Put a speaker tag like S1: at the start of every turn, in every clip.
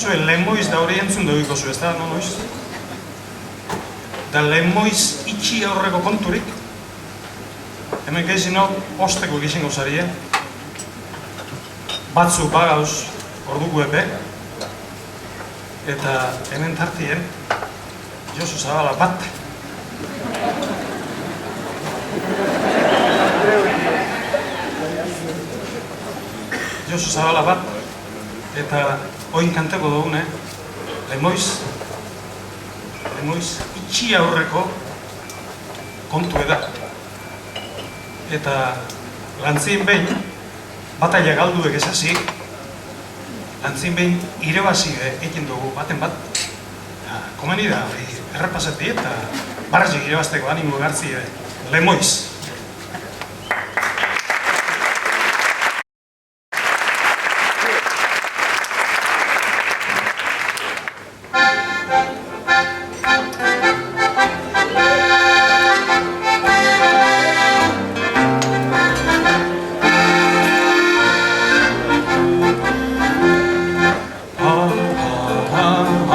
S1: Zuen, Lemoiz da hori entzun dugiko zu, ez da, noiz? Da Lemoiz itxi aurreko konturik, hemen gehizinok osteko egizin gozari, Batzuk bagauz orduko epe, eta hemen tartien, Josu Zabala bat. Josu Zabala bat, eta oin kanteko dugune, Lemoiz itxi aurreko kontu eda. Eta lantzin behin, bataila galduek ezazik, lantzin behin irebazi egin dugu baten bat. Komeni da, errepasati eta barrazik irebazteko animo gartzi Lemoiz.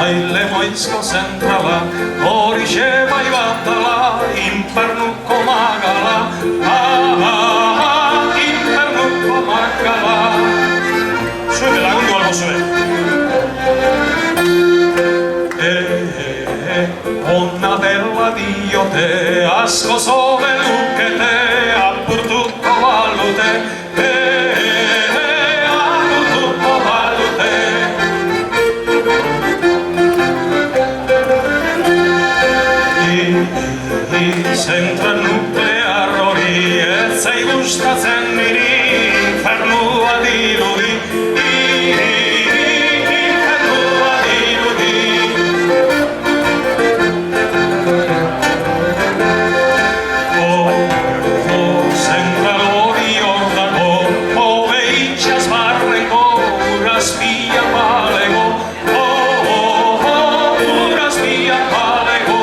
S2: Lemoizko zentrala, horixe bai batala, infernuko magala, infernuko magala. Zuen lagundu albo zuen. Ona dela diote, asko zobe lukete, apurtuko balute, apurtuko balute. Zentral nuklear hori ez zai gustatzen niri, infernua dirudi, infernua dirudi. Zentral hori hor dago, hobe itxas barreko, urazpia balego, urazpia balego.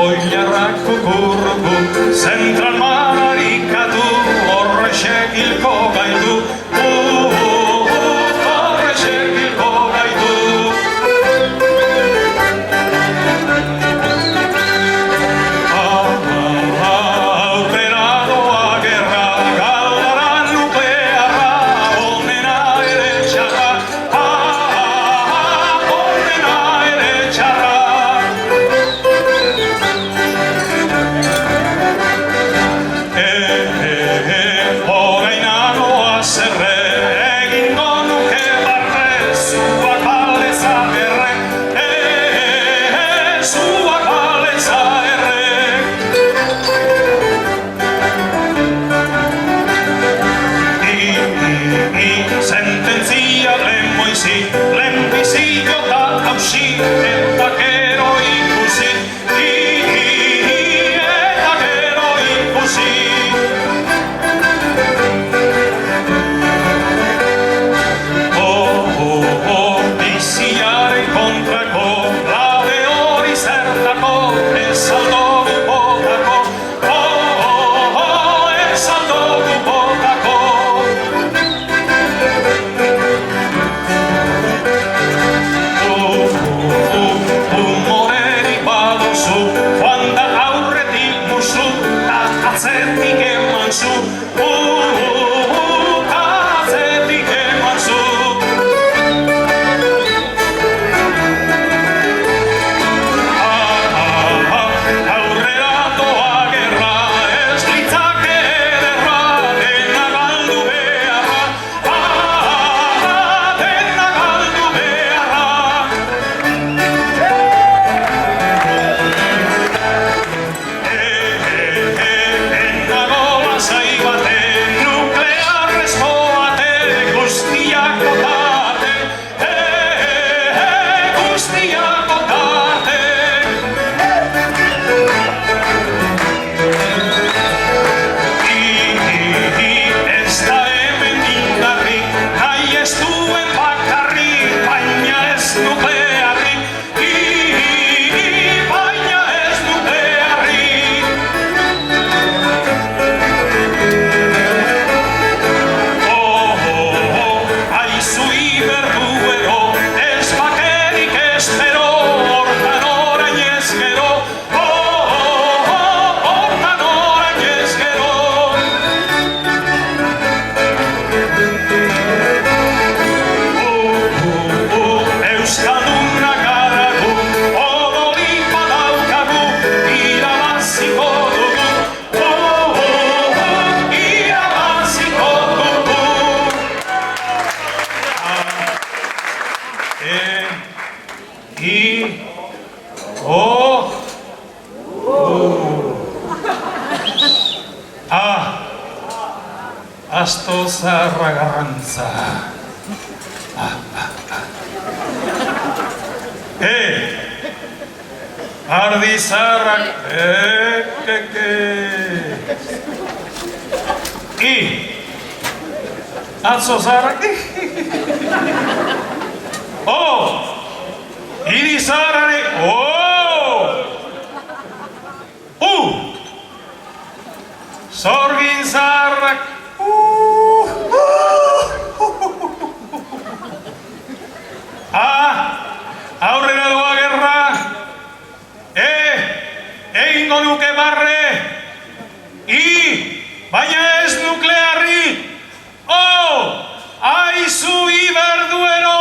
S2: Oilarrak kukurruku, zentral mararikatu, horrexek hilko gaitu, horrexek hilko gaitu. Aurrera doa gerra, galdara nuklearra, onena ere txarra, onena ere txarra. Lehenbizio eta hausi, eta gero ikusi, eta gero ikusi. Biziaren kontrako, labe hori zertako, ez aldo gupotako, ez aldo gupotako. Humorerik baduzu, joan da aurretik musu, ta atzetik eman zu, ta atzetik eman zu. Aurrera doa gerra, ez litzake ederra,
S1: asto zaharra garrantza. Ardi zaharrak, atzo zaharrak, hiri zaharrare, zorgin zaharrak, aurrera doa gerra, egingo nuke barre, baina ez nuklearri, aizu iberduero!